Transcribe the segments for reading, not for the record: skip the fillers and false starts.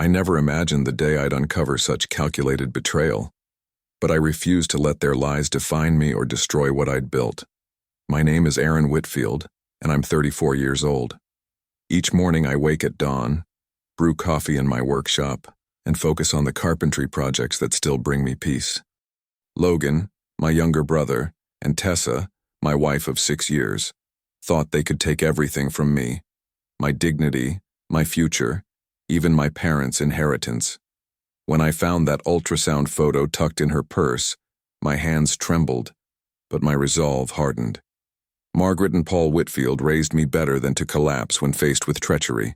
I never imagined the day I'd uncover such calculated betrayal. But I refused to let their lies define me or destroy what I'd built. My name is Aaron Whitfield, and I'm 34 years old. Each morning I wake at dawn, brew coffee in my workshop, and focus on the carpentry projects that still bring me peace. Logan, my younger brother, and Tessa, my wife of 6 years, thought they could take everything from me: my dignity, my future, even my parents' inheritance. When I found that ultrasound photo tucked in her purse, my hands trembled, but my resolve hardened. Margaret and Paul Whitfield raised me better than to collapse when faced with treachery.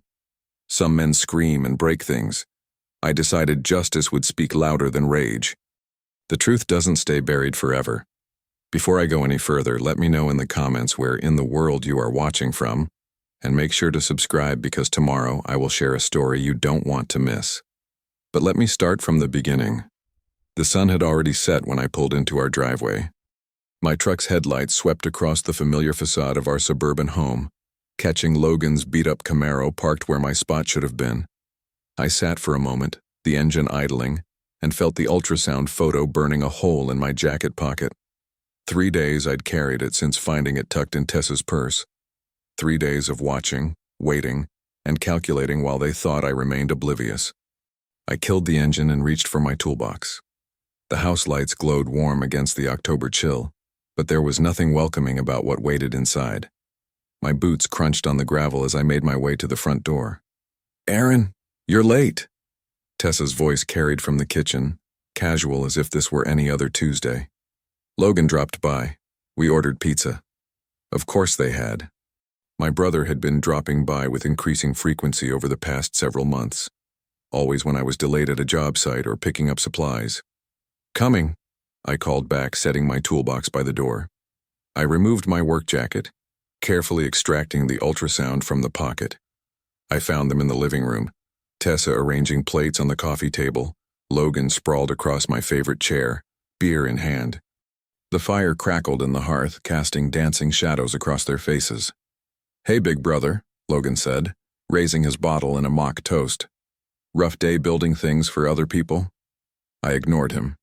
Some men scream and break things. I decided justice would speak louder than rage. The truth doesn't stay buried forever. Before I go any further, let me know in the comments where in the world you are watching from, and make sure to subscribe because tomorrow I will share a story you don't want to miss. But let me start from the beginning. The sun had already set when I pulled into our driveway. My truck's headlights swept across the familiar facade of our suburban home, catching Logan's beat-up Camaro parked where my spot should have been. I sat for a moment, the engine idling, and felt the ultrasound photo burning a hole in my jacket pocket. 3 days I'd carried it since finding it tucked in Tessa's purse. 3 days of watching, waiting, and calculating while they thought I remained oblivious. I killed the engine and reached for my toolbox. The house lights glowed warm against the October chill, but there was nothing welcoming about what waited inside. My boots crunched on the gravel as I made my way to the front door. "Aaron, you're late," Tessa's voice carried from the kitchen, casual as if this were any other Tuesday. Logan dropped by. We ordered pizza. Of course they had. My brother had been dropping by with increasing frequency over the past several months, always when I was delayed at a job site or picking up supplies. "Coming," I called back, setting my toolbox by the door. I removed my work jacket, carefully extracting the ultrasound from the pocket. I found them in the living room, Tessa arranging plates on the coffee table, Logan sprawled across my favorite chair, beer in hand. The fire crackled in the hearth, casting dancing shadows across their faces. "Hey, big brother," Logan said, raising his bottle in a mock toast. "Rough day building things for other people?" I ignored him.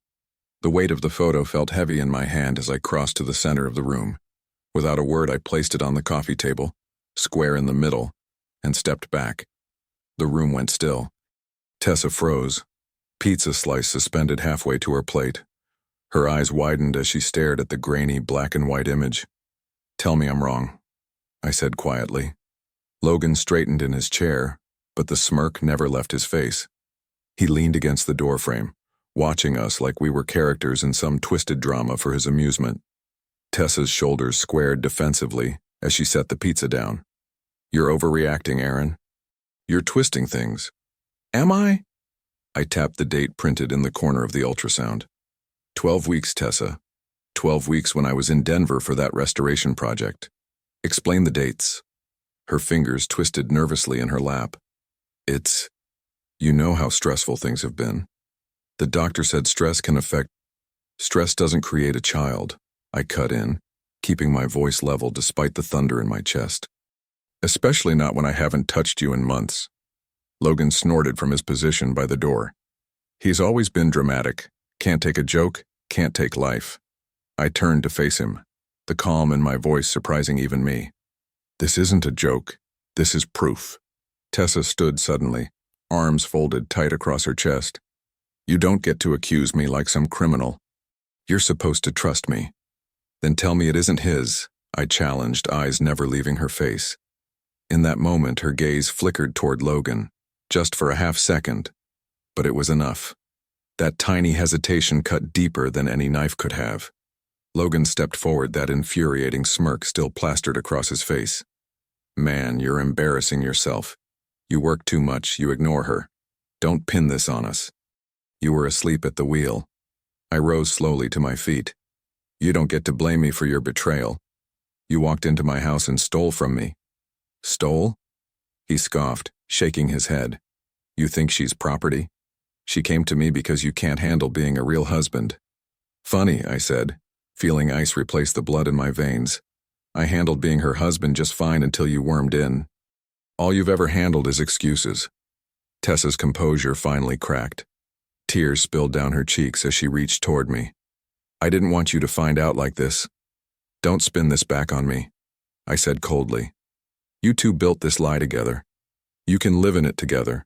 The weight of the photo felt heavy in my hand as I crossed to the center of the room. Without a word, I placed it on the coffee table, square in the middle, and stepped back. The room went still. Tessa froze, pizza slice suspended halfway to her plate. Her eyes widened as she stared at the grainy black and white image. "Tell me I'm wrong," I said quietly. Logan straightened in his chair, but the smirk never left his face. He leaned against the doorframe, watching us like we were characters in some twisted drama for his amusement. Tessa's shoulders squared defensively as she set the pizza down. "You're overreacting, Aaron. You're twisting things." "Am I?" I tapped the date printed in the corner of the ultrasound. 12 weeks, Tessa. 12 weeks when I was in Denver for that restoration project. Explain the dates. Her fingers twisted nervously in her lap. You know how stressful things have been. The doctor said stress doesn't create a child," I cut in, keeping my voice level despite the thunder in my chest. "Especially not when I haven't touched you in months." Logan snorted from his position by the door. He's always been dramatic. Can't take a joke, can't take life. I turned to face him, the calm in my voice surprising even me. "This isn't a joke. This is proof." Tessa stood suddenly, arms folded tight across her chest. "You don't get to accuse me like some criminal. You're supposed to trust me." "Then tell me it isn't his," I challenged, eyes never leaving her face. In that moment, her gaze flickered toward Logan, just for a half second, but it was enough. That tiny hesitation cut deeper than any knife could have. Logan stepped forward, that infuriating smirk still plastered across his face. "Man, you're embarrassing yourself. You work too much, you ignore her. Don't pin this on us. You were asleep at the wheel." I rose slowly to my feet. "You don't get to blame me for your betrayal. You walked into my house and stole from me." "Stole?" He scoffed, shaking his head. "You think she's property? She came to me because you can't handle being a real husband." "Funny," I said, feeling ice replace the blood in my veins. "I handled being her husband just fine until you wormed in. All you've ever handled is excuses." Tessa's composure finally cracked. Tears spilled down her cheeks as she reached toward me. I didn't want you to find out like this. Don't spin this back on me, I said coldly. You two built this lie together. You can live in it together.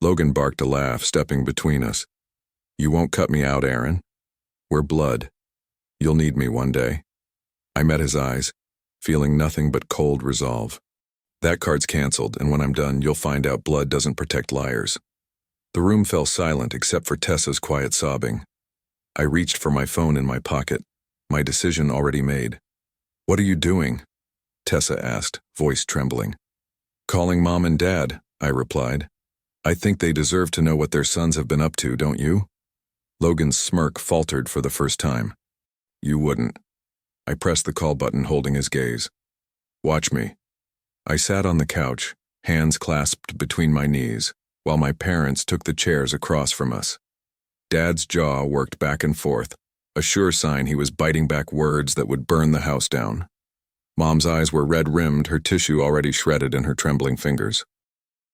Logan barked a laugh, stepping between us. You won't cut me out, Aaron. We're blood. You'll need me one day. I met his eyes, feeling nothing but cold resolve. That card's canceled, and when I'm done, you'll find out blood doesn't protect liars. The room fell silent except for Tessa's quiet sobbing. I reached for my phone in my pocket, my decision already made. What are you doing? Tessa asked, voice trembling. Calling Mom and Dad, I replied. I think they deserve to know what their sons have been up to, don't you? Logan's smirk faltered for the first time. You wouldn't. I pressed the call button, holding his gaze. Watch me. I sat on the couch, hands clasped between my knees, while my parents took the chairs across from us. Dad's jaw worked back and forth, a sure sign he was biting back words that would burn the house down. Mom's eyes were red-rimmed, her tissue already shredded in her trembling fingers.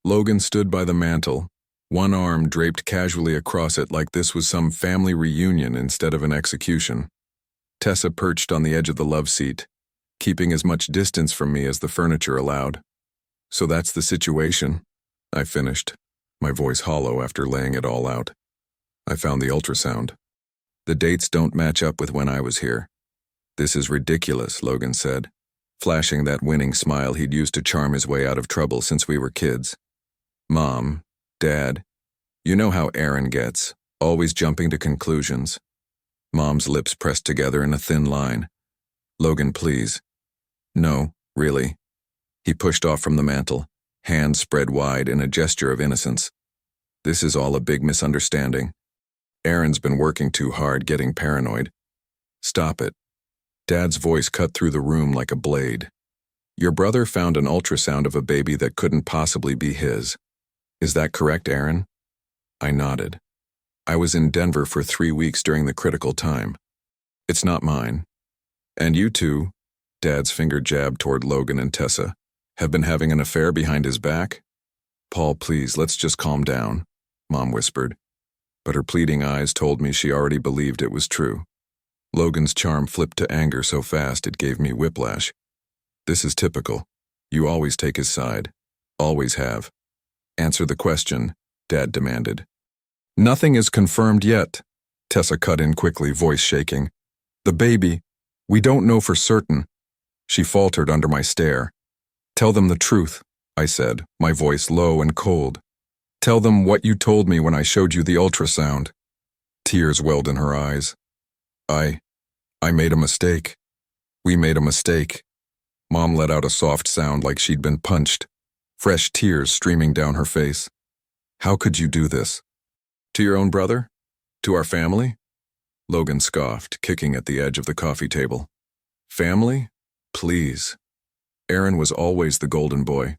Logan stood by the mantel, one arm draped casually across it like this was some family reunion instead of an execution. Tessa perched on the edge of the love seat, keeping as much distance from me as the furniture allowed. So that's the situation, I finished, my voice hollow after laying it all out. I found the ultrasound. The dates don't match up with when I was here. This is ridiculous, Logan said, flashing that winning smile he'd used to charm his way out of trouble since we were kids. Mom, Dad, you know how Aaron gets, always jumping to conclusions. Mom's lips pressed together in a thin line. Logan, please. No, really. He pushed off from the mantel, hands spread wide in a gesture of innocence. This is all a big misunderstanding. Aaron's been working too hard, getting paranoid. Stop it. Dad's voice cut through the room like a blade. Your brother found an ultrasound of a baby that couldn't possibly be his. Is that correct, Aaron? I nodded. I was in Denver for 3 weeks during the critical time. It's not mine. And you two, Dad's finger jabbed toward Logan and Tessa, have been having an affair behind his back? Paul, please, let's just calm down, Mom whispered. But her pleading eyes told me she already believed it was true. Logan's charm flipped to anger so fast it gave me whiplash. This is typical. You always take his side. Always have. Answer the question, Dad demanded. Nothing is confirmed yet, Tessa cut in quickly, voice shaking. The baby, we don't know for certain. She faltered under my stare. Tell them the truth, I said, my voice low and cold. Tell them what you told me when I showed you the ultrasound. Tears welled in her eyes. I made a mistake. We made a mistake. Mom let out a soft sound like she'd been punched, fresh tears streaming down her face. How could you do this? To your own brother? To our family? Logan scoffed, kicking at the edge of the coffee table. Family? Please. Aaron was always the golden boy,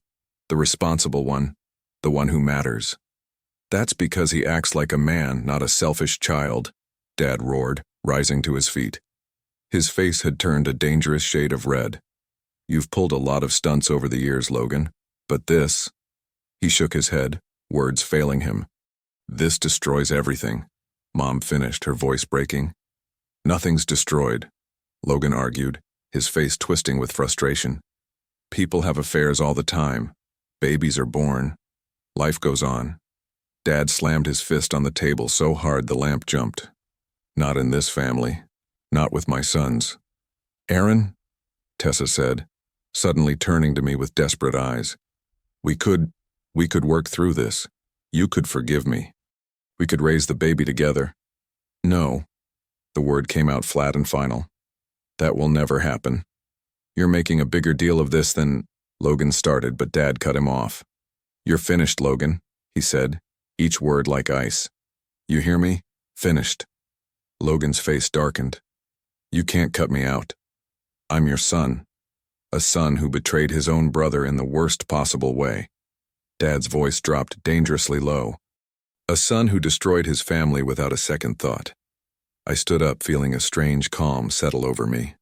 the responsible one, the one who matters. That's because he acts like a man, not a selfish child, Dad roared, rising to his feet. His face had turned a dangerous shade of red. You've pulled a lot of stunts over the years, Logan, but this... He shook his head, words failing him. This destroys everything, Mom finished, her voice breaking. Nothing's destroyed, Logan argued, his face twisting with frustration. People have affairs all the time. Babies are born. Life goes on. Dad slammed his fist on the table so hard the lamp jumped. Not in this family. Not with my sons. Aaron, Tessa said, suddenly turning to me with desperate eyes. We could work through this. You could forgive me. We could raise the baby together. No. The word came out flat and final. That will never happen. You're making a bigger deal of this than... Logan started, but Dad cut him off. You're finished, Logan, he said, each word like ice. You hear me? Finished. Logan's face darkened. You can't cut me out. I'm your son. A son who betrayed his own brother in the worst possible way. Dad's voice dropped dangerously low. A son who destroyed his family without a second thought. I stood up, feeling a strange calm settle over me.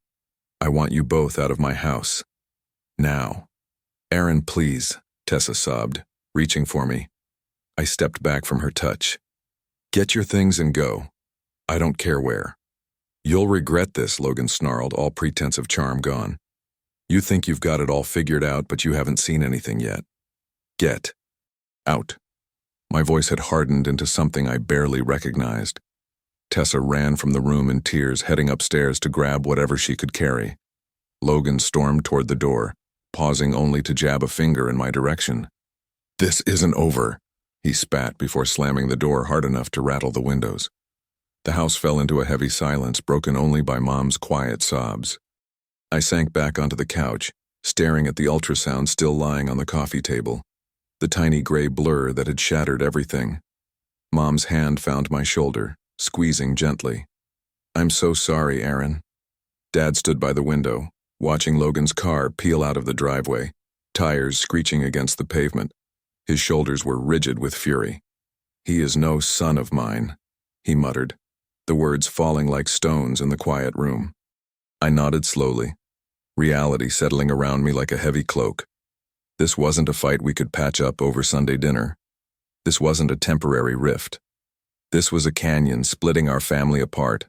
I want you both out of my house. Now. Aaron, please, Tessa sobbed, reaching for me. I stepped back from her touch. "Get your things and go. I don't care where." "You'll regret this," Logan snarled, all pretense of charm gone. "You think you've got it all figured out, but you haven't seen anything yet. Get out." My voice had hardened into something I barely recognized. Tessa ran from the room in tears, heading upstairs to grab whatever she could carry. Logan stormed toward the door, pausing only to jab a finger in my direction. "This isn't over," he spat before slamming the door hard enough to rattle the windows. The house fell into a heavy silence, broken only by Mom's quiet sobs. I sank back onto the couch, staring at the ultrasound still lying on the coffee table, the tiny gray blur that had shattered everything. Mom's hand found my shoulder, squeezing gently. "I'm so sorry, Aaron." Dad stood by the window, watching Logan's car peel out of the driveway, tires screeching against the pavement. His shoulders were rigid with fury. "He is no son of mine," he muttered, the words falling like stones in the quiet room. I nodded slowly, reality settling around me like a heavy cloak. This wasn't a fight we could patch up over Sunday dinner. This wasn't a temporary rift. This was a canyon splitting our family apart,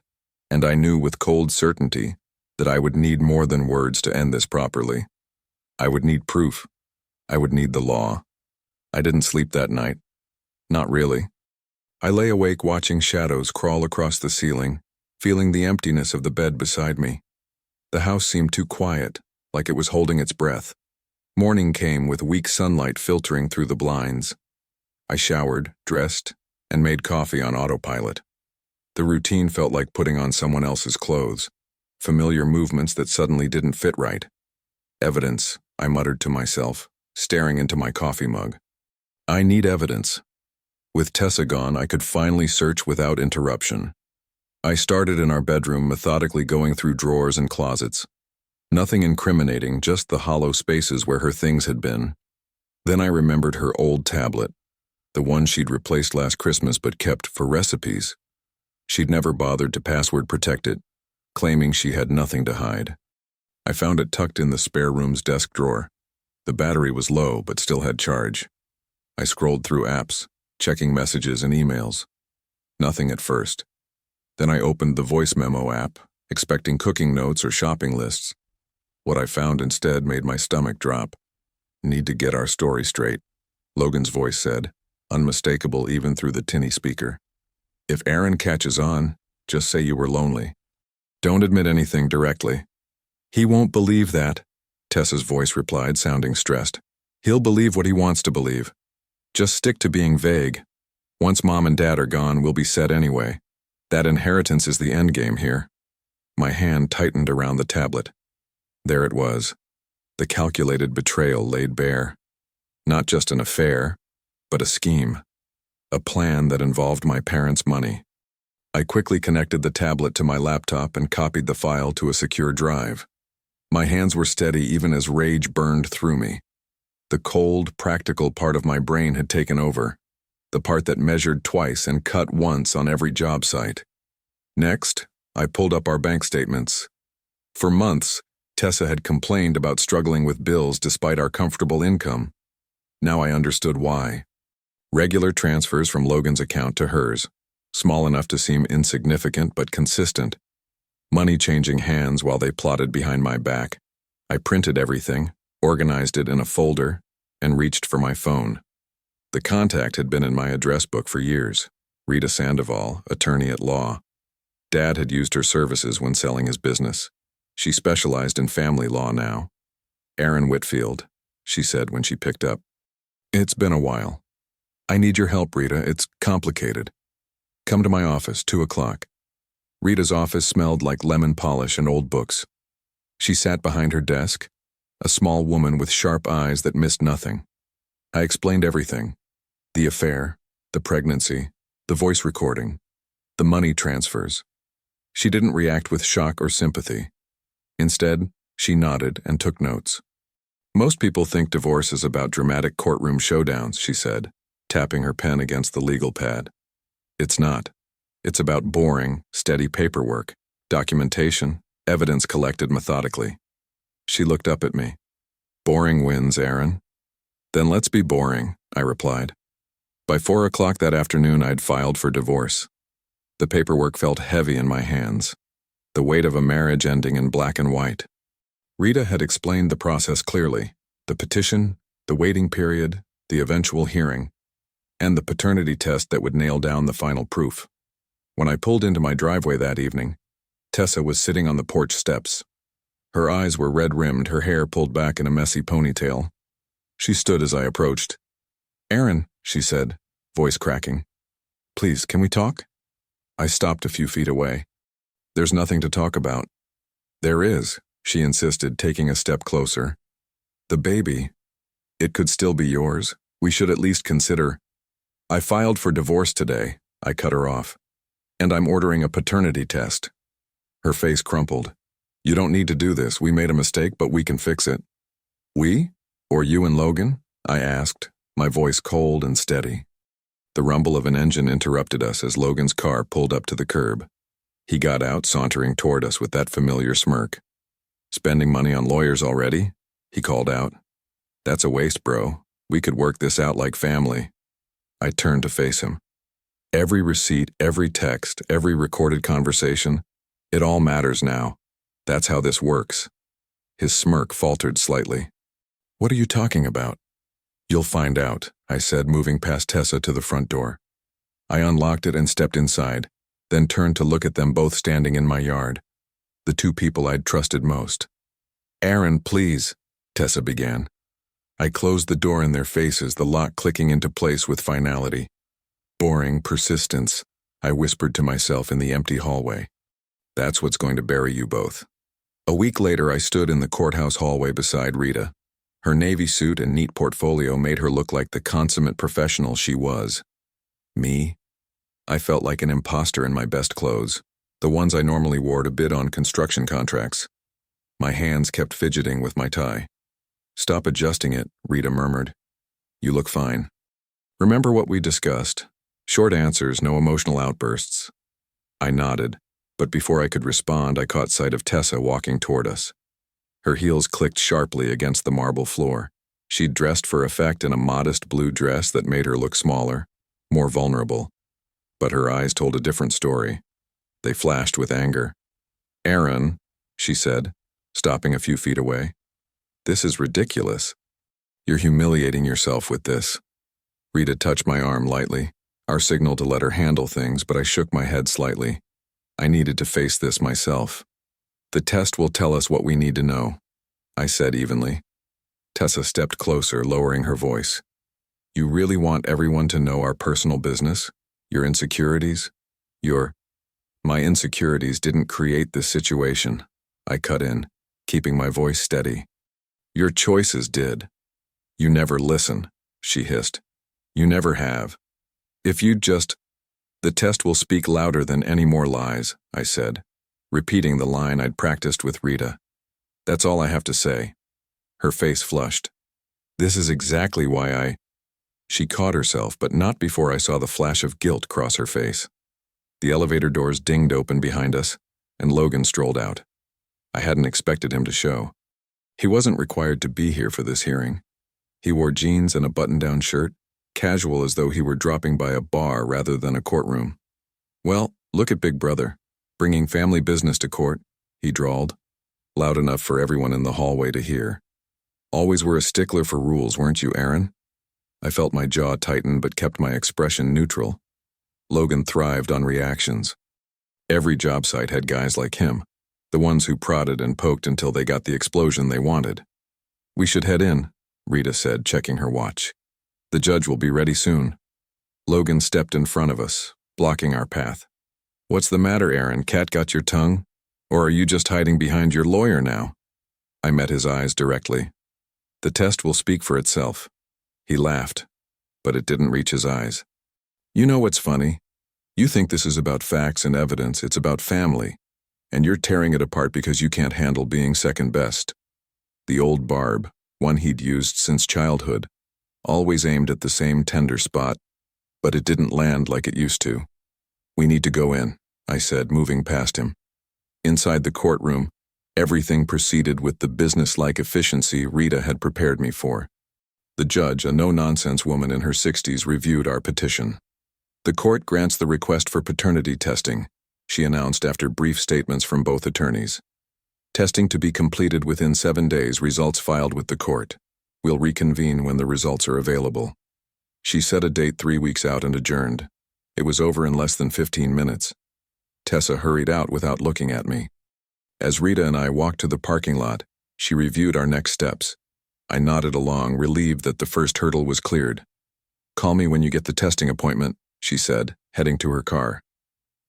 and I knew with cold certainty that I would need more than words to end this properly. I would need proof. I would need the law. I didn't sleep that night. Not really. I lay awake watching shadows crawl across the ceiling, feeling the emptiness of the bed beside me. The house seemed too quiet, like it was holding its breath. Morning came with weak sunlight filtering through the blinds. I showered, dressed, and made coffee on autopilot. The routine felt like putting on someone else's clothes, familiar movements that suddenly didn't fit right. "Evidence," I muttered to myself, staring into my coffee mug. "I need evidence." With Tessa gone, I could finally search without interruption. I started in our bedroom, methodically going through drawers and closets. Nothing incriminating, just the hollow spaces where her things had been. Then I remembered her old tablet, the one she'd replaced last Christmas but kept for recipes. She'd never bothered to password protect it, claiming she had nothing to hide. I found it tucked in the spare room's desk drawer. The battery was low but still had charge. I scrolled through apps, checking messages and emails. Nothing at first. Then I opened the voice memo app, expecting cooking notes or shopping lists. What I found instead made my stomach drop. "Need to get our story straight," Logan's voice said, unmistakable even through the tinny speaker. "If Aaron catches on, just say you were lonely. Don't admit anything directly." "He won't believe that," Tessa's voice replied, sounding stressed. "He'll believe what he wants to believe. Just stick to being vague. Once Mom and Dad are gone, we'll be set anyway. That inheritance is the endgame here." My hand tightened around the tablet. There it was, the calculated betrayal laid bare. Not just an affair, but a scheme. A plan that involved my parents' money. I quickly connected the tablet to my laptop and copied the file to a secure drive. My hands were steady even as rage burned through me. The cold, practical part of my brain had taken over, the part that measured twice and cut once on every job site. Next, I pulled up our bank statements. For months, Tessa had complained about struggling with bills despite our comfortable income. Now I understood why. Regular transfers from Logan's account to hers, small enough to seem insignificant but consistent. Money changing hands while they plotted behind my back. I printed everything, organized it in a folder, and reached for my phone. The contact had been in my address book for years. Rita Sandoval, attorney at law. Dad had used her services when selling his business. She specialized in family law now. "Aaron Whitfield," she said when she picked up. "It's been a while. I need your help, Rita. It's complicated. Come to my office, 2 o'clock. Rita's office smelled like lemon polish and old books. She sat behind her desk, a small woman with sharp eyes that missed nothing. I explained everything. The affair, the pregnancy, the voice recording, the money transfers. She didn't react with shock or sympathy. Instead, she nodded and took notes. "Most people think divorce is about dramatic courtroom showdowns," she said, tapping her pen against the legal pad. "It's not. It's about boring, steady paperwork, documentation, evidence collected methodically." She looked up at me. "Boring wins, Aaron." "Then let's be boring," I replied. By 4 o'clock that afternoon, I'd filed for divorce. The paperwork felt heavy in my hands, the weight of a marriage ending in black and white. Rita had explained the process clearly: the petition, the waiting period, the eventual hearing, and the paternity test that would nail down the final proof. When I pulled into my driveway that evening, Tessa was sitting on the porch steps. Her eyes were red-rimmed, her hair pulled back in a messy ponytail. She stood as I approached. "Aaron," she said, voice cracking. "Please, can we talk?" I stopped a few feet away. "There's nothing to talk about." "There is," she insisted, taking a step closer. "The baby. It could still be yours. We should at least consider—" "I filed for divorce today," I cut her off. "And I'm ordering a paternity test." Her face crumpled. "You don't need to do this. We made a mistake, but we can fix it." "We? Or you and Logan?" I asked, my voice cold and steady. The rumble of an engine interrupted us as Logan's car pulled up to the curb. He got out, sauntering toward us with that familiar smirk. "Spending money on lawyers already?" he called out. "That's a waste, bro. We could work this out like family." I turned to face him. Every receipt, every text, every recorded conversation, it all matters now. That's how this works. His smirk faltered slightly. "What are you talking about?" "You'll find out," I said, moving past Tessa to the front door. I unlocked it and stepped inside, then turned to look at them both standing in my yard, the two people I'd trusted most. "Aaron, please," Tessa began. I closed the door in their faces, the lock clicking into place with finality. "Boring persistence," I whispered to myself in the empty hallway. "That's what's going to bury you both." A week later, I stood in the courthouse hallway beside Rita. Her navy suit and neat portfolio made her look like the consummate professional she was. Me? I felt like an imposter in my best clothes, the ones I normally wore to bid on construction contracts. My hands kept fidgeting with my tie. "Stop adjusting it," Rita murmured. "You look fine." "Remember what we discussed? Short answers, no emotional outbursts." I nodded, but before I could respond, I caught sight of Tessa walking toward us. Her heels clicked sharply against the marble floor. She'd dressed for effect in a modest blue dress that made her look smaller, more vulnerable. But her eyes told a different story. They flashed with anger. "Aaron," she said, stopping a few feet away. "This is ridiculous. You're humiliating yourself with this." Rita touched my arm lightly, our signal to let her handle things, but I shook my head slightly. I needed to face this myself. "The test will tell us what we need to know," I said evenly. Tessa stepped closer, lowering her voice. "You really want everyone to know our personal business? Your insecurities? My insecurities didn't create this situation," I cut in, keeping my voice steady. "Your choices did." "You never listen," she hissed. "You never have. If you'd just—" "The test will speak louder than any more lies," I said, repeating the line I'd practiced with Rita. "That's all I have to say." Her face flushed. "This is exactly why I—" She caught herself, but not before I saw the flash of guilt cross her face. The elevator doors dinged open behind us, and Logan strolled out. I hadn't expected him to show. He wasn't required to be here for this hearing. He wore jeans and a button-down shirt, casual as though he were dropping by a bar rather than a courtroom. "Well, look at Big Brother, bringing family business to court," he drawled, loud enough for everyone in the hallway to hear. "Always were a stickler for rules, weren't you, Aaron?" I felt my jaw tighten but kept my expression neutral. Logan thrived on reactions. Every job site had guys like him, the ones who prodded and poked until they got the explosion they wanted. "We should head in," Rita said, checking her watch. "The judge will be ready soon." Logan stepped in front of us, blocking our path. "What's the matter, Aaron? Cat got your tongue? Or are you just hiding behind your lawyer now?" I met his eyes directly. "The test will speak for itself." He laughed, but it didn't reach his eyes. "You know what's funny? You think this is about facts and evidence, it's about family, and you're tearing it apart because you can't handle being second best." The old barb, one he'd used since childhood, always aimed at the same tender spot, but it didn't land like it used to. "We need to go in," I said, moving past him. Inside the courtroom, everything proceeded with the business-like efficiency Rita had prepared me for. The judge, a no-nonsense woman in her 60s, reviewed our petition. "The court grants the request for paternity testing," she announced after brief statements from both attorneys. "Testing to be completed within 7 days, results filed with the court. We'll reconvene when the results are available." She set a date 3 weeks out and adjourned. It was over in less than 15 minutes. Tessa hurried out without looking at me. As Rita and I walked to the parking lot, she reviewed our next steps. I nodded along, relieved that the first hurdle was cleared. "Call me when you get the testing appointment," she said, heading to her car.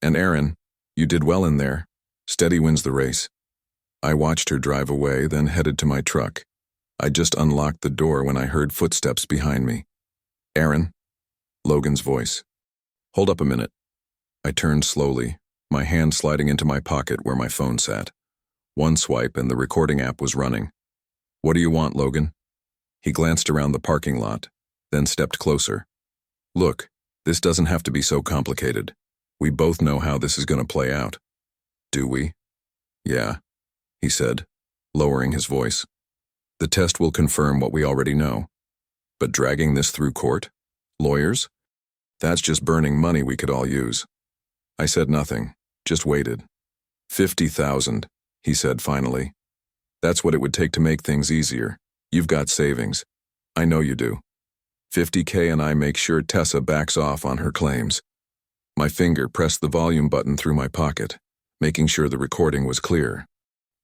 "And Aaron, you did well in there. Steady wins the race." I watched her drive away, then headed to my truck. I just unlocked the door when I heard footsteps behind me. "Aaron?" Logan's voice. "Hold up a minute." I turned slowly, my hand sliding into my pocket where my phone sat. One swipe and the recording app was running. "What do you want, Logan?" He glanced around the parking lot, then stepped closer. "Look, this doesn't have to be so complicated. We both know how this is going to play out." "Do we?" "Yeah," he said, lowering his voice. "The test will confirm what we already know. But dragging this through court? Lawyers? That's just burning money we could all use." I said nothing, just waited. 50,000, he said finally. "That's what it would take to make things easier. You've got savings. I know you do. 50K and I make sure Tessa backs off on her claims." My finger pressed the volume button through my pocket, making sure the recording was clear.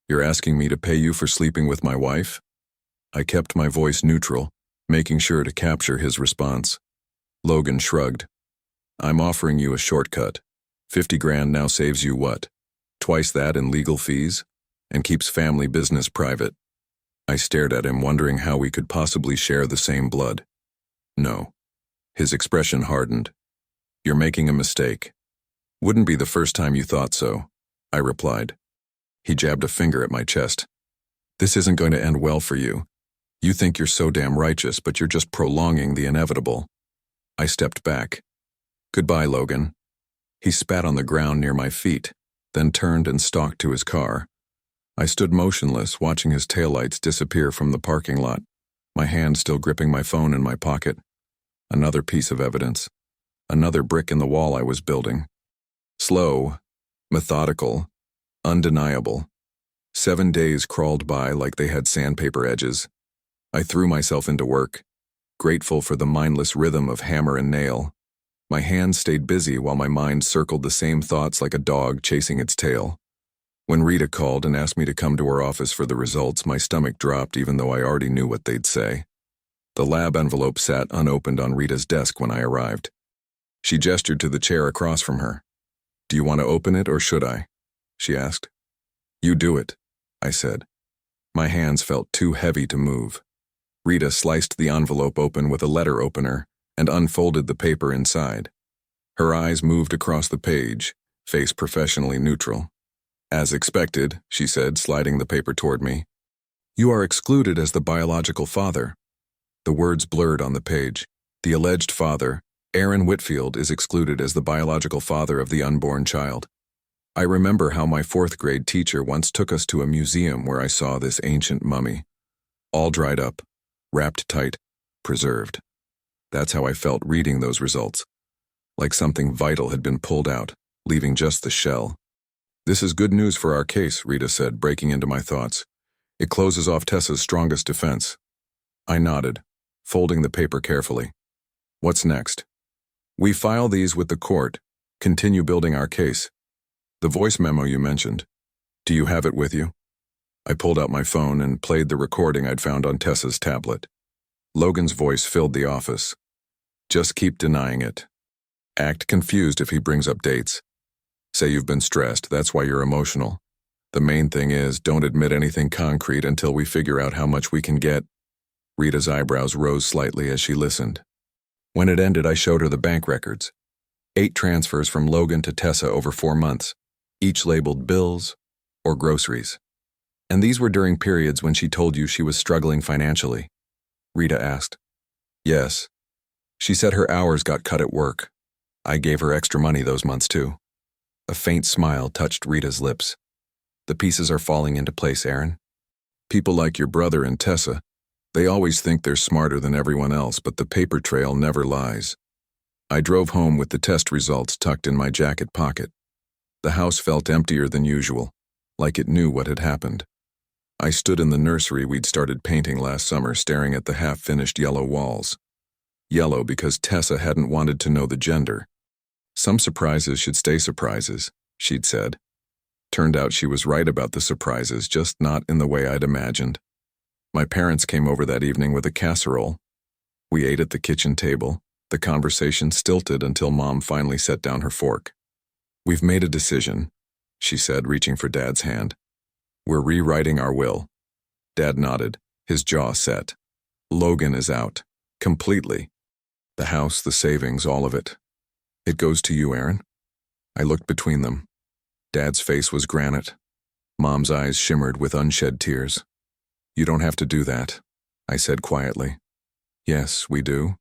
"You're asking me to pay you for sleeping with my wife?" I kept my voice neutral, making sure to capture his response. Logan shrugged. "I'm offering you a shortcut. 50 grand now saves you what? Twice that in legal fees? And keeps family business private." I stared at him, wondering how we could possibly share the same blood. "No." His expression hardened. "You're making a mistake." "Wouldn't be the first time you thought so," I replied. He jabbed a finger at my chest. "This isn't going to end well for you. You think you're so damn righteous, but you're just prolonging the inevitable." I stepped back. "Goodbye, Logan." He spat on the ground near my feet, then turned and stalked to his car. I stood motionless, watching his taillights disappear from the parking lot, my hand still gripping my phone in my pocket. Another piece of evidence. Another brick in the wall I was building. Slow, methodical, undeniable. 7 days crawled by like they had sandpaper edges. I threw myself into work, grateful for the mindless rhythm of hammer and nail. My hands stayed busy while my mind circled the same thoughts like a dog chasing its tail. When Rita called and asked me to come to her office for the results, my stomach dropped even though I already knew what they'd say. The lab envelope sat unopened on Rita's desk when I arrived. She gestured to the chair across from her. "Do you want to open it or should I?" she asked. "You do it," I said. My hands felt too heavy to move. Rita sliced the envelope open with a letter opener and unfolded the paper inside. Her eyes moved across the page, face professionally neutral. "As expected," she said, sliding the paper toward me. "You are excluded as the biological father." The words blurred on the page. "The alleged father, Aaron Whitfield, is excluded as the biological father of the unborn child." I remember how my 4th grade teacher once took us to a museum where I saw this ancient mummy. All dried up, wrapped tight, preserved. That's how I felt reading those results. Like something vital had been pulled out, leaving just the shell. "This is good news for our case," Rita said, breaking into my thoughts. "It closes off Tessa's strongest defense." I nodded, folding the paper carefully. "What's next?" "We file these with the court, continue building our case. The voice memo you mentioned. Do you have it with you?" I pulled out my phone and played the recording I'd found on Tessa's tablet. Logan's voice filled the office. "Just keep denying it. Act confused if he brings up dates. Say you've been stressed, that's why you're emotional. The main thing is, don't admit anything concrete until we figure out how much we can get." Rita's eyebrows rose slightly as she listened. When it ended, I showed her the bank records. 8 transfers from Logan to Tessa over 4 months, each labeled bills or groceries. "And these were during periods when she told you she was struggling financially?" Rita asked. "Yes. She said her hours got cut at work. I gave her extra money those months too." A faint smile touched Rita's lips. "The pieces are falling into place, Aaron. People like your brother and Tessa, They always think they're smarter than everyone else, but the paper trail never lies. I drove home with the test results tucked in my jacket pocket. The house felt emptier than usual, like it knew what had happened. I stood in the nursery we'd started painting last summer, staring at the half-finished yellow walls. Yellow because Tessa hadn't wanted to know the gender. Some surprises should stay surprises, she'd said. Turned out she was right about the surprises, just not in the way I'd imagined. My parents came over that evening with a casserole. We ate at the kitchen table. The conversation stilted until Mom finally set down her fork. "We've made a decision," she said, reaching for Dad's hand. "We're rewriting our will." Dad nodded, his jaw set. "Logan is out. Completely. The house, the savings, all of it. It goes to you, Aaron." I looked between them. Dad's face was granite. Mom's eyes shimmered with unshed tears. "You don't have to do that," I said quietly. "Yes, we do."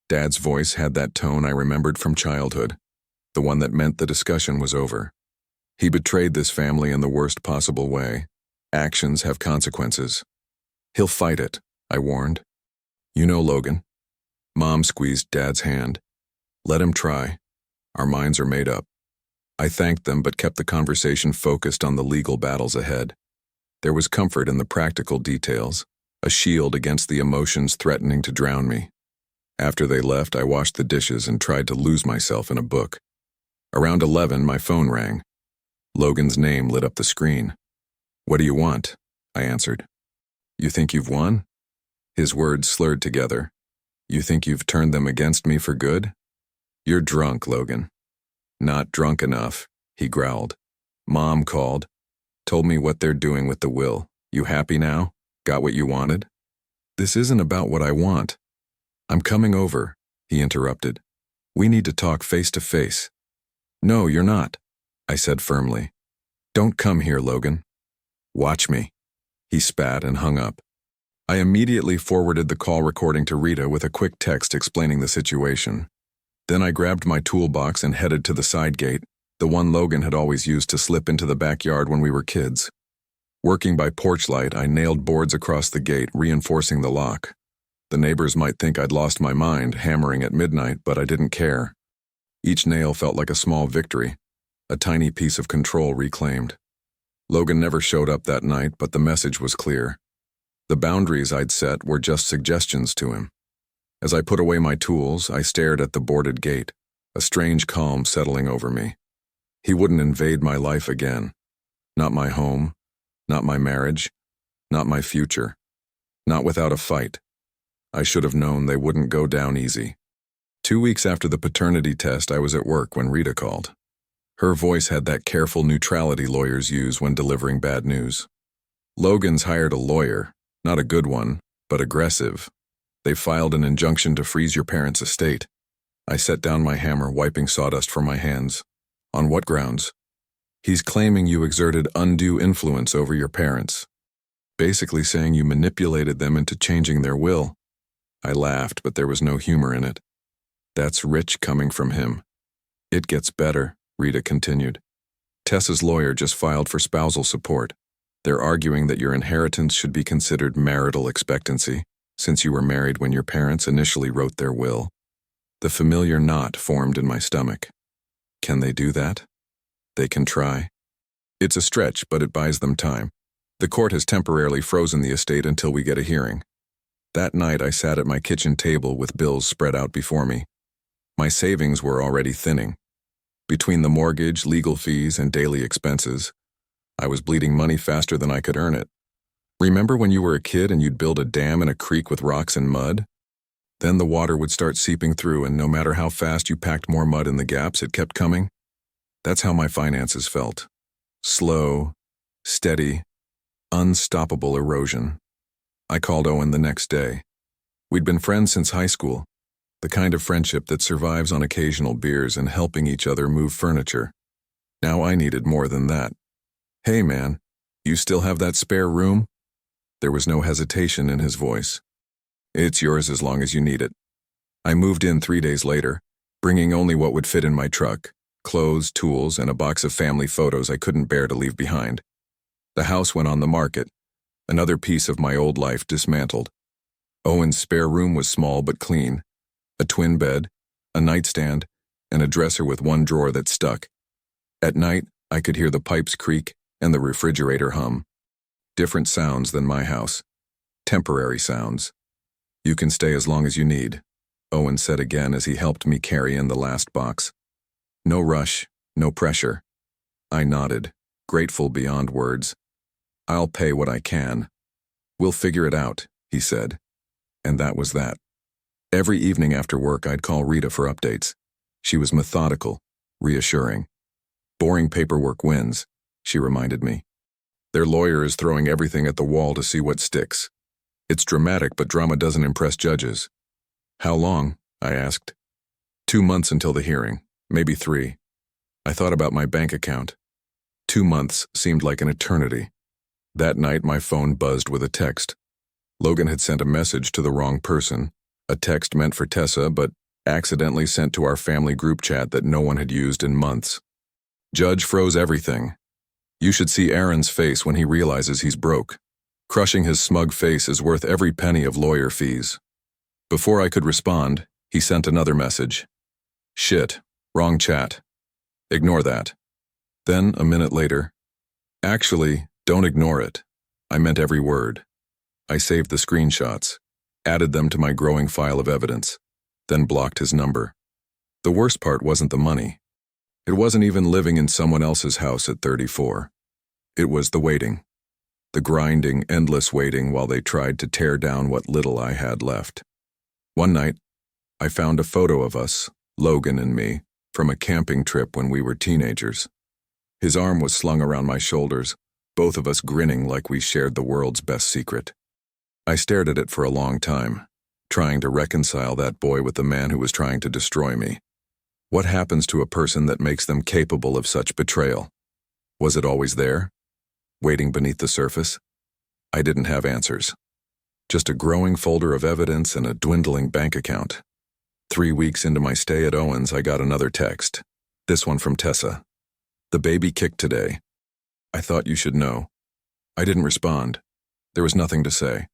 Dad's voice had that tone I remembered from childhood, the one that meant the discussion was over. He betrayed this family in the worst possible way. Actions have consequences. "He'll fight it," I warned. "You know Logan." Mom squeezed Dad's hand. "Let him try. Our minds are made up." I thanked them but kept the conversation focused on the legal battles ahead. There was comfort in the practical details, a shield against the emotions threatening to drown me. After they left, I washed the dishes and tried to lose myself in a book. Around 11, my phone rang. Logan's name lit up the screen. "What do you want?" I answered. "You think you've won?" His words slurred together. "You think you've turned them against me for good?" "You're drunk, Logan." "Not drunk enough," he growled. "Mom called. Told me what they're doing with the will. You happy now? Got what you wanted?" "This isn't about what I want." "I'm coming over," he interrupted. "We need to talk face to face." "No, you're not," I said firmly. "Don't come here, Logan." "Watch me." He spat and hung up. I immediately forwarded the call recording to Rita with a quick text explaining the situation. Then I grabbed my toolbox and headed to the side gate, the one Logan had always used to slip into the backyard when we were kids. Working by porch light, I nailed boards across the gate, reinforcing the lock. The neighbors might think I'd lost my mind, hammering at midnight, but I didn't care. Each nail felt like a small victory, a tiny piece of control reclaimed. Logan never showed up that night, but the message was clear. The boundaries I'd set were just suggestions to him. As I put away my tools, I stared at the boarded gate, a strange calm settling over me. He wouldn't invade my life again. Not my home, not my marriage, not my future. Not without a fight. I should have known they wouldn't go down easy. 2 weeks after the paternity test, I was at work when Rita called. Her voice had that careful neutrality lawyers use when delivering bad news. "Logan's hired a lawyer, not a good one, but aggressive. They filed an injunction to freeze your parents' estate." I set down my hammer, wiping sawdust from my hands. "On what grounds?" "He's claiming you exerted undue influence over your parents. Basically saying you manipulated them into changing their will." I laughed, but there was no humor in it. "That's rich coming from him." "It gets better," Rita continued. "Tessa's lawyer just filed for spousal support. They're arguing that your inheritance should be considered marital expectancy, since you were married when your parents initially wrote their will." The familiar knot formed in my stomach. Can they do that? They can try. It's a stretch, but it buys them time. The court has temporarily frozen the estate until we get a hearing. That night I sat at my kitchen table with bills spread out before me. My savings were already thinning. Between the mortgage, legal fees, and daily expenses, I was bleeding money faster than I could earn it. Remember when you were a kid and you'd build a dam in a creek with rocks and mud? Then the water would start seeping through, and no matter how fast you packed more mud in the gaps, it kept coming. That's how my finances felt. Slow, steady, unstoppable erosion. I called Owen the next day. We'd been friends since high school, the kind of friendship that survives on occasional beers and helping each other move furniture. Now I needed more than that. "Hey man, you still have that spare room?" There was no hesitation in his voice. "It's yours as long as you need it." I moved in 3 days later, bringing only what would fit in my truck, clothes, tools, and a box of family photos I couldn't bear to leave behind. The house went on the market, another piece of my old life dismantled. Owen's spare room was small but clean. A twin bed, a nightstand, and a dresser with one drawer that stuck. At night, I could hear the pipes creak and the refrigerator hum. Different sounds than my house. Temporary sounds. "You can stay as long as you need," Owen said again as he helped me carry in the last box. No rush, no pressure. I nodded, grateful beyond words. "I'll pay what I can. We'll figure it out," he said. And that was that. Every evening after work, I'd call Rita for updates. She was methodical, reassuring. "Boring paperwork wins," she reminded me. "Their lawyer is throwing everything at the wall to see what sticks. It's dramatic, but drama doesn't impress judges." "How long?" I asked. 2 months until the hearing, maybe 3. I thought about my bank account. 2 months seemed like an eternity. That night, my phone buzzed with a text. Logan had sent a message to the wrong person, a text meant for Tessa, but accidentally sent to our family group chat that no one had used in months. "Judge froze everything. You should see Aaron's face when he realizes he's broke. Crushing his smug face is worth every penny of lawyer fees." Before I could respond, he sent another message. "Shit, wrong chat. Ignore that." Then, a minute later, "Actually, don't ignore it. I meant every word." I saved the screenshots, added them to my growing file of evidence, then blocked his number. The worst part wasn't the money. It wasn't even living in someone else's house at 34. It was the waiting. The grinding, endless waiting while they tried to tear down what little I had left. One night, I found a photo of us, Logan and me, from a camping trip when we were teenagers. His arm was slung around my shoulders, both of us grinning like we shared the world's best secret. I stared at it for a long time, trying to reconcile that boy with the man who was trying to destroy me. What happens to a person that makes them capable of such betrayal? Was it always there, waiting beneath the surface? I didn't have answers. Just a growing folder of evidence and a dwindling bank account. 3 weeks into my stay at Owen's, I got another text. This one from Tessa. "The baby kicked today. I thought you should know." I didn't respond. There was nothing to say.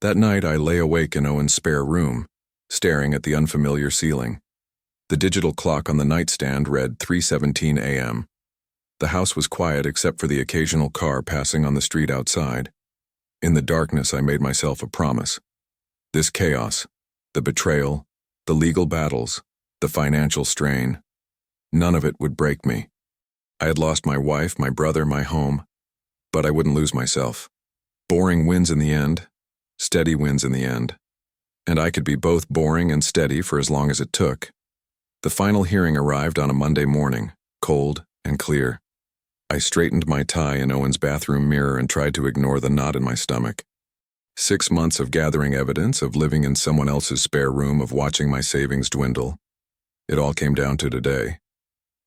That night, I lay awake in Owen's spare room, staring at the unfamiliar ceiling. The digital clock on the nightstand read 3:17 a.m. The house was quiet except for the occasional car passing on the street outside. In the darkness, I made myself a promise. This chaos, the betrayal, the legal battles, the financial strain, none of it would break me. I had lost my wife, my brother, my home, but I wouldn't lose myself. Boring wins in the end. Steady wins in the end. And I could be both boring and steady for as long as it took. The final hearing arrived on a Monday morning, cold and clear. I straightened my tie in Owen's bathroom mirror and tried to ignore the knot in my stomach. 6 months of gathering evidence, of living in someone else's spare room, of watching my savings dwindle. It all came down to today.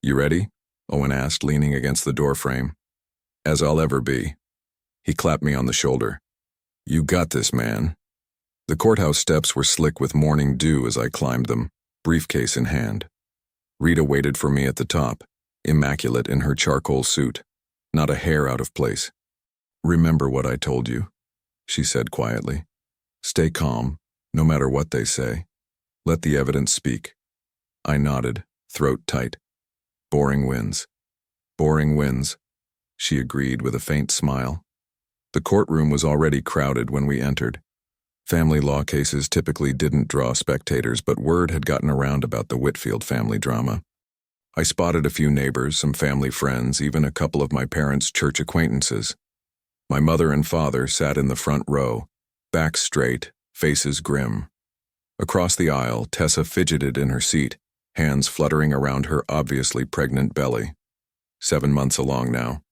"You ready?" Owen asked, leaning against the doorframe. "As I'll ever be." He clapped me on the shoulder. "You got this, man." The courthouse steps were slick with morning dew as I climbed them, briefcase in hand. Rita waited for me at the top, immaculate in her charcoal suit, not a hair out of place. "Remember what I told you," she said quietly. "Stay calm, no matter what they say. Let the evidence speak." I nodded, throat tight. "Boring wins. Boring wins," she agreed with a faint smile. The courtroom was already crowded when we entered. Family law cases typically didn't draw spectators, but word had gotten around about the Whitfield family drama. I spotted a few neighbors, some family friends, even a couple of my parents' church acquaintances. My mother and father sat in the front row, backs straight, faces grim. Across the aisle, Tessa fidgeted in her seat, hands fluttering around her obviously pregnant belly. 7 months along now.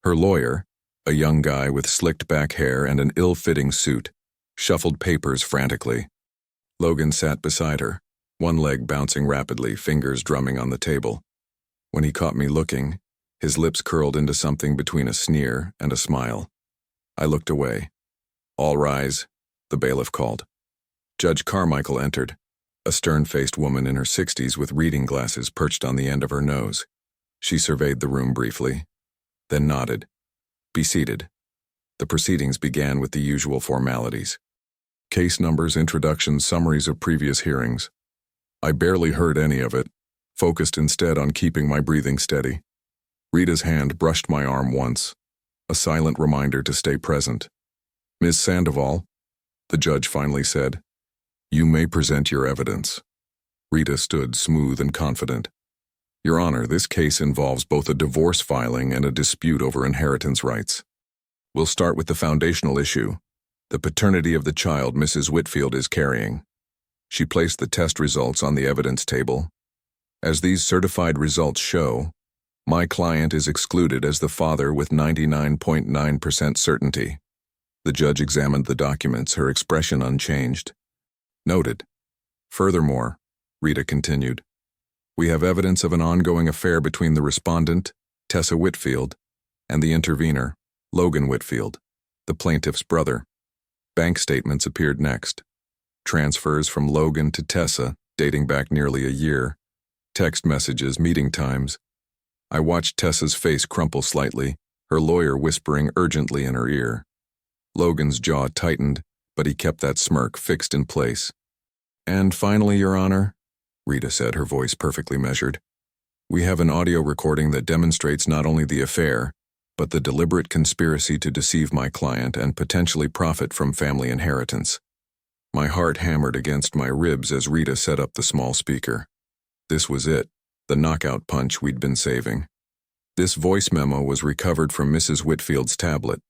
Her lawyer, a young guy with slicked back hair and an ill-fitting suit, shuffled papers frantically. Logan sat beside her, one leg bouncing rapidly, fingers drumming on the table. When he caught me looking, his lips curled into something between a sneer and a smile. I looked away. "All rise," the bailiff called. Judge Carmichael entered, a stern-faced woman in her 60s with reading glasses perched on the end of her nose. She surveyed the room briefly, then nodded. "Be seated." The proceedings began with the usual formalities. Case numbers, introductions, summaries of previous hearings. I barely heard any of it, focused instead on keeping my breathing steady. Rita's hand brushed my arm once, a silent reminder to stay present. "Ms. Sandoval," the judge finally said, "you may present your evidence." Rita stood smooth and confident. "Your Honor, this case involves both a divorce filing and a dispute over inheritance rights. We'll start with the foundational issue, the paternity of the child Mrs. Whitfield is carrying." She placed the test results on the evidence table. "As these certified results show, my client is excluded as the father with 99.9% certainty." The judge examined the documents, her expression unchanged. "Noted. Furthermore," Rita continued, "we have evidence of an ongoing affair between the respondent, Tessa Whitfield, and the intervener, Logan Whitfield, the plaintiff's brother." Bank statements appeared next. Transfers from Logan to Tessa, dating back nearly a year. Text messages, meeting times. I watched Tessa's face crumple slightly, her lawyer whispering urgently in her ear. Logan's jaw tightened, but he kept that smirk fixed in place. "And finally, Your Honor," Rita said, her voice perfectly measured, "we have an audio recording that demonstrates not only the affair, but the deliberate conspiracy to deceive my client and potentially profit from family inheritance." My heart hammered against my ribs as Rita set up the small speaker. This was it, the knockout punch we'd been saving. This voice memo was recovered from Mrs. Whitfield's tablet.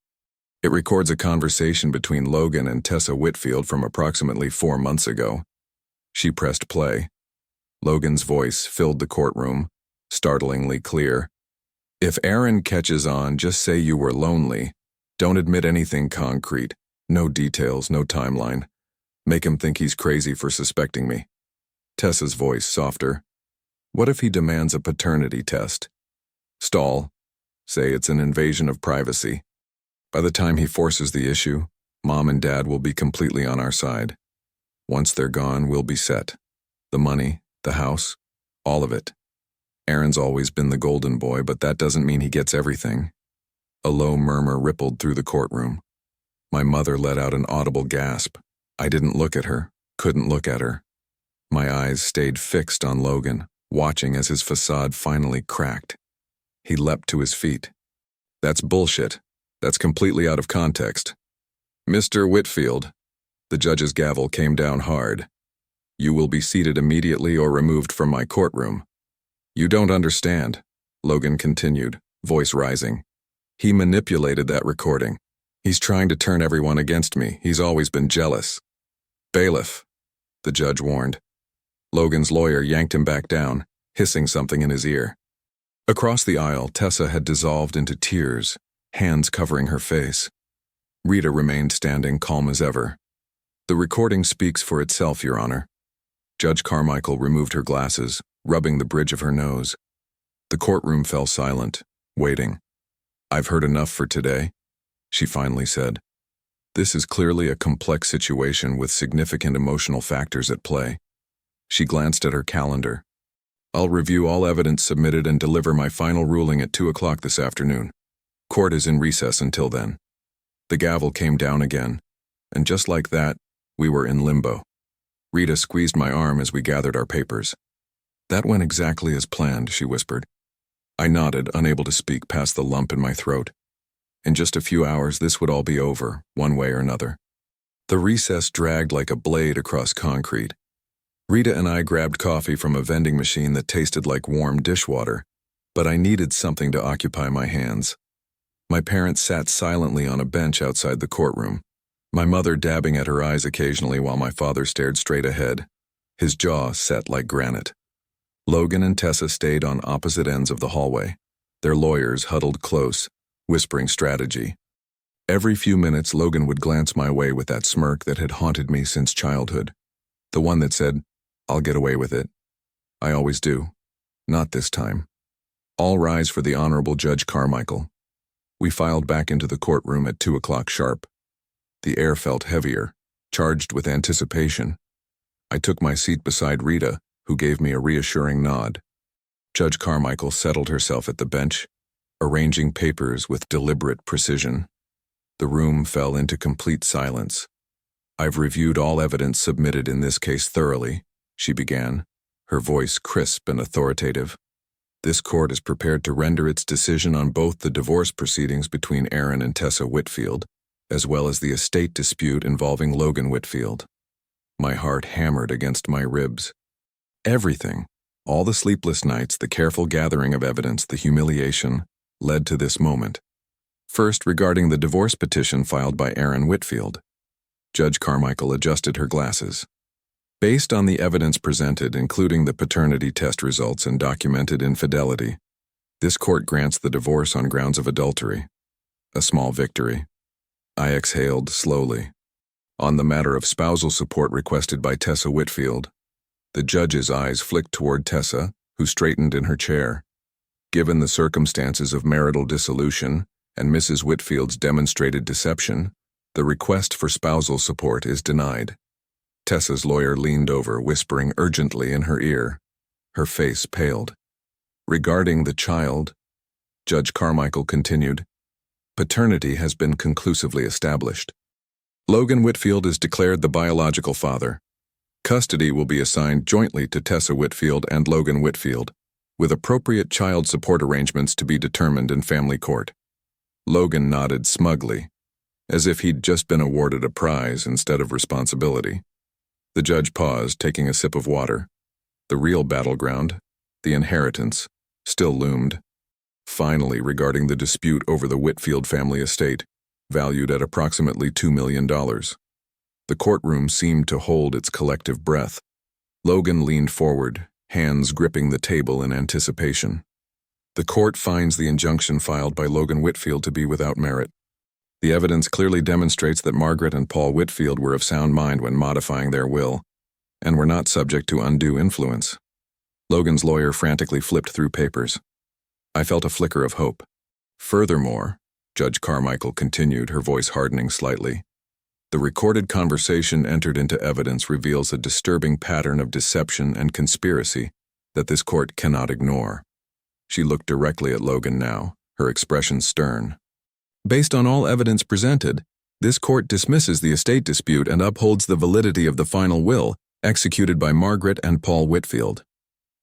It records a conversation between Logan and Tessa Whitfield from approximately 4 months ago. She pressed play. Logan's voice filled the courtroom, startlingly clear. "If Aaron catches on, just say you were lonely. Don't admit anything concrete. No details, no timeline. Make him think he's crazy for suspecting me." Tessa's voice softer. "What if he demands a paternity test? Stall. Say it's an invasion of privacy. By the time he forces the issue, Mom and Dad will be completely on our side. Once they're gone, we'll be set. The money, the house, all of it. Aaron's always been the golden boy, but that doesn't mean he gets everything." A low murmur rippled through the courtroom. My mother let out an audible gasp. I didn't look at her, couldn't look at her. My eyes stayed fixed on Logan, watching as his facade finally cracked. He leapt to his feet. "That's bullshit. That's completely out of context. Mr. Whitfield," the judge's gavel came down hard, "you will be seated immediately or removed from my courtroom." "You don't understand," Logan continued, voice rising. "He manipulated that recording. He's trying to turn everyone against me. He's always been jealous." "Bailiff," the judge warned. Logan's lawyer yanked him back down, hissing something in his ear. Across the aisle, Tessa had dissolved into tears, hands covering her face. Rita remained standing, calm as ever. "The recording speaks for itself, Your Honor." Judge Carmichael removed her glasses, rubbing the bridge of her nose. The courtroom fell silent, waiting. "I've heard enough for today," she finally said. "This is clearly a complex situation with significant emotional factors at play." She glanced at her calendar. "I'll review all evidence submitted and deliver my final ruling at 2 o'clock this afternoon. Court is in recess until then." The gavel came down again, and just like that, we were in limbo. Rita squeezed my arm as we gathered our papers. "That went exactly as planned," she whispered. I nodded, unable to speak past the lump in my throat. In just a few hours, this would all be over, one way or another. The recess dragged like a blade across concrete. Rita and I grabbed coffee from a vending machine that tasted like warm dishwater, but I needed something to occupy my hands. My parents sat silently on a bench outside the courtroom, my mother dabbing at her eyes occasionally while my father stared straight ahead, his jaw set like granite. Logan and Tessa stayed on opposite ends of the hallway, their lawyers huddled close, whispering strategy. Every few minutes, Logan would glance my way with that smirk that had haunted me since childhood. The one that said, "I'll get away with it." I always do. Not this time. All rise for the Honorable Judge Carmichael. We filed back into the courtroom at 2 o'clock sharp. The air felt heavier, charged with anticipation. I took my seat beside Rita, who gave me a reassuring nod. Judge Carmichael settled herself at the bench, arranging papers with deliberate precision. The room fell into complete silence. I've reviewed all evidence submitted in this case thoroughly, she began, her voice crisp and authoritative. This court is prepared to render its decision on both the divorce proceedings between Aaron and Tessa Whitfield, as well as the estate dispute involving Logan Whitfield. My heart hammered against my ribs. Everything, all the sleepless nights, the careful gathering of evidence, the humiliation, led to this moment. First, regarding the divorce petition filed by Aaron Whitfield. Judge Carmichael adjusted her glasses. Based on the evidence presented, including the paternity test results and documented infidelity, this court grants the divorce on grounds of adultery. A small victory. I exhaled slowly. On the matter of spousal support requested by Tessa Whitfield, the judge's eyes flicked toward Tessa, who straightened in her chair. Given the circumstances of marital dissolution and Mrs. Whitfield's demonstrated deception, the request for spousal support is denied. Tessa's lawyer leaned over, whispering urgently in her ear. Her face paled. Regarding the child, Judge Carmichael continued, paternity has been conclusively established. Logan Whitfield is declared the biological father. Custody will be assigned jointly to Tessa Whitfield and Logan Whitfield, with appropriate child support arrangements to be determined in family court. Logan nodded smugly, as if he'd just been awarded a prize instead of responsibility. The judge paused, taking a sip of water. The real battleground, the inheritance, still loomed. Finally, regarding the dispute over the Whitfield family estate, valued at approximately $2 million. The courtroom seemed to hold its collective breath. Logan leaned forward, hands gripping the table in anticipation. The court finds the injunction filed by Logan Whitfield to be without merit. The evidence clearly demonstrates that Margaret and Paul Whitfield were of sound mind when modifying their will, and were not subject to undue influence. Logan's lawyer frantically flipped through papers. I felt a flicker of hope. Furthermore, Judge Carmichael continued, her voice hardening slightly, the recorded conversation entered into evidence reveals a disturbing pattern of deception and conspiracy that this court cannot ignore. She looked directly at Logan now, her expression stern. Based on all evidence presented, this court dismisses the estate dispute and upholds the validity of the final will executed by Margaret and Paul Whitfield.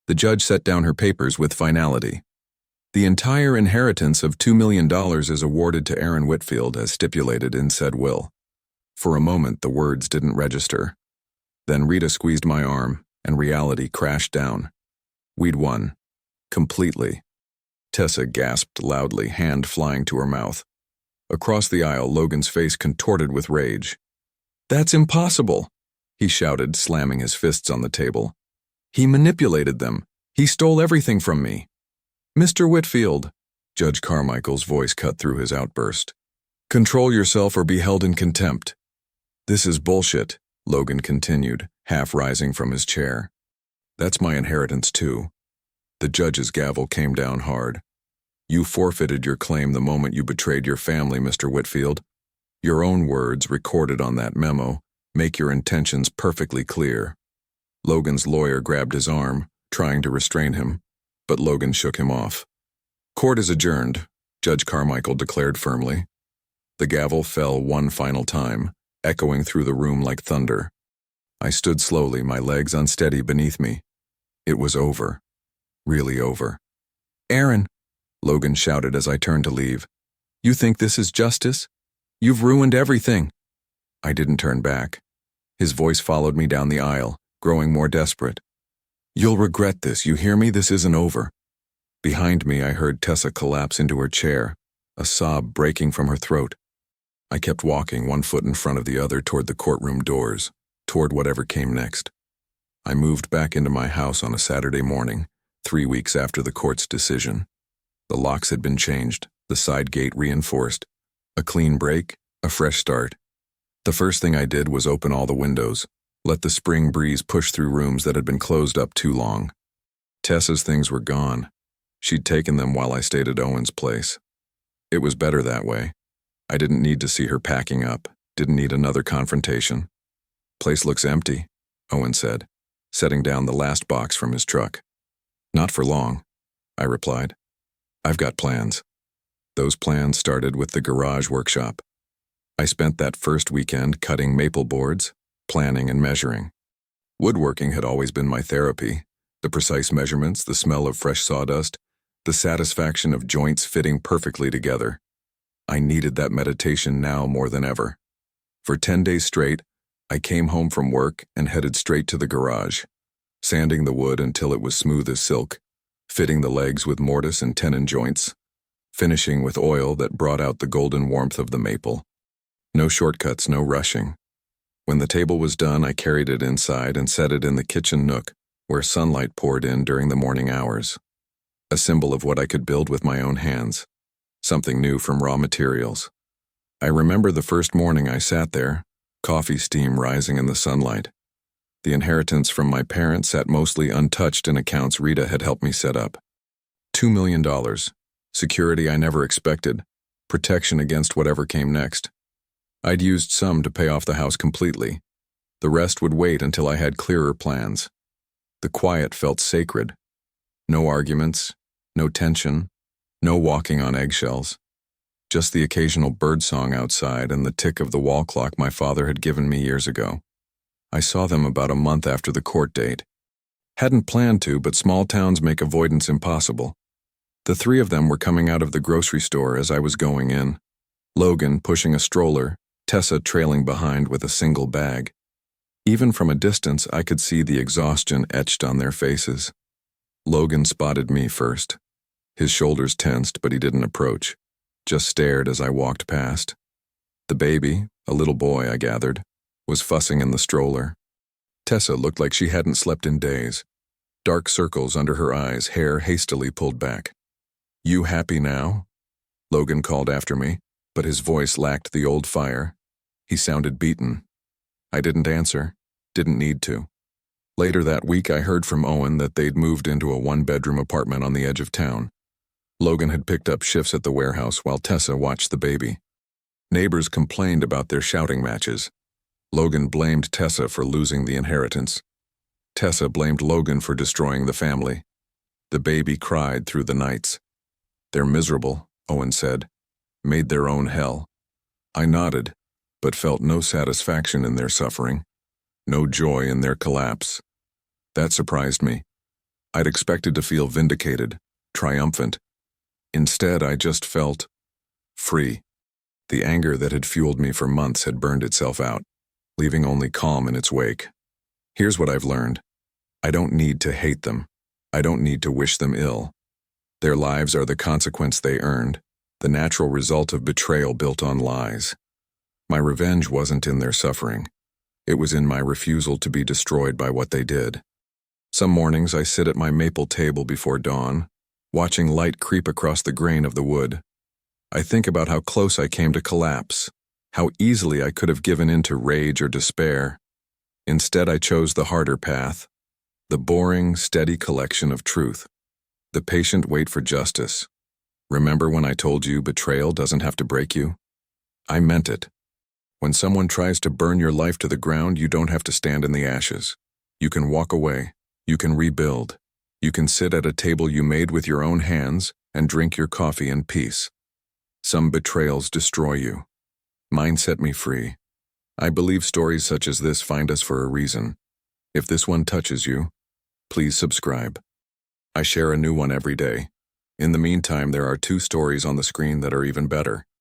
The judge set down her papers with finality. The entire inheritance of $2 million is awarded to Aaron Whitfield as stipulated in said will. For a moment, the words didn't register. Then Rita squeezed my arm, and reality crashed down. We'd won. Completely. Tessa gasped loudly, hand flying to her mouth. Across the aisle, Logan's face contorted with rage. That's impossible, he shouted, slamming his fists on the table. He manipulated them. He stole everything from me. Mr. Whitfield, Judge Carmichael's voice cut through his outburst. Control yourself or be held in contempt. This is bullshit, Logan continued, half rising from his chair. That's my inheritance too. The judge's gavel came down hard. You forfeited your claim the moment you betrayed your family, Mr. Whitfield. Your own words, recorded on that memo, make your intentions perfectly clear. Logan's lawyer grabbed his arm, trying to restrain him, but Logan shook him off. Court is adjourned, Judge Carmichael declared firmly. The gavel fell one final time, echoing through the room like thunder. I stood slowly, my legs unsteady beneath me. It was over. Really over. Aaron, Logan shouted as I turned to leave. You think this is justice? You've ruined everything. I didn't turn back. His voice followed me down the aisle, growing more desperate. You'll regret this, you hear me? This isn't over. Behind me, I heard Tessa collapse into her chair, a sob breaking from her throat. I kept walking, one foot in front of the other, toward the courtroom doors, toward whatever came next. I moved back into my house on a Saturday morning, 3 weeks after the court's decision. The locks had been changed, the side gate reinforced. A clean break, a fresh start. The first thing I did was open all the windows, let the spring breeze push through rooms that had been closed up too long. Tessa's things were gone. She'd taken them while I stayed at Owen's place. It was better that way. I didn't need to see her packing up, didn't need another confrontation. Place looks empty, Owen said, setting down the last box from his truck. Not for long, I replied. I've got plans. Those plans started with the garage workshop. I spent that first weekend cutting maple boards, planning and measuring. Woodworking had always been my therapy. The precise measurements, the smell of fresh sawdust, the satisfaction of joints fitting perfectly together. I needed that meditation now more than ever. For 10 days straight, I came home from work and headed straight to the garage, sanding the wood until it was smooth as silk, fitting the legs with mortise and tenon joints, finishing with oil that brought out the golden warmth of the maple. No shortcuts, no rushing. When the table was done, I carried it inside and set it in the kitchen nook where sunlight poured in during the morning hours. A symbol of what I could build with my own hands, something new from raw materials. I remember the first morning I sat there, coffee steam rising in the sunlight. The inheritance from my parents sat mostly untouched in accounts Rita had helped me set up. $2 million, security I never expected, protection against whatever came next. I'd used some to pay off the house completely. The rest would wait until I had clearer plans. The quiet felt sacred. No arguments, no tension, no walking on eggshells. Just the occasional birdsong outside and the tick of the wall clock my father had given me years ago. I saw them about a month after the court date. Hadn't planned to, but small towns make avoidance impossible. The three of them were coming out of the grocery store as I was going in. Logan pushing a stroller, Tessa trailing behind with a single bag. Even from a distance, I could see the exhaustion etched on their faces. Logan spotted me first. His shoulders tensed, but he didn't approach, just stared as I walked past. The baby, a little boy I gathered, was fussing in the stroller. Tessa looked like she hadn't slept in days. Dark circles under her eyes, hair hastily pulled back. "You happy now?" Logan called after me, but his voice lacked the old fire. He sounded beaten. I didn't answer, didn't need to. Later that week I heard from Owen that they'd moved into a one-bedroom apartment on the edge of town. Logan had picked up shifts at the warehouse while Tessa watched the baby. Neighbors complained about their shouting matches. Logan blamed Tessa for losing the inheritance. Tessa blamed Logan for destroying the family. The baby cried through the nights. "They're miserable," Owen said. "Made their own hell." I nodded, but felt no satisfaction in their suffering, no joy in their collapse. That surprised me. I'd expected to feel vindicated, triumphant. Instead, I just felt free. The anger that had fueled me for months had burned itself out, leaving only calm in its wake. Here's what I've learned. I don't need to hate them. I don't need to wish them ill. Their lives are the consequence they earned, the natural result of betrayal built on lies. My revenge wasn't in their suffering. It was in my refusal to be destroyed by what they did. Some mornings I sit at my maple table before dawn, watching light creep across the grain of the wood. I think about how close I came to collapse, how easily I could have given in to rage or despair. Instead, I chose the harder path, the boring, steady collection of truth, the patient wait for justice. Remember when I told you betrayal doesn't have to break you? I meant it. When someone tries to burn your life to the ground, you don't have to stand in the ashes. You can walk away. You can rebuild. You can sit at a table you made with your own hands and drink your coffee in peace. Some betrayals destroy you. Mine set me free. I believe stories such as this find us for a reason. If this one touches you, please subscribe. I share a new one every day. In the meantime, there are 2 stories on the screen that are even better.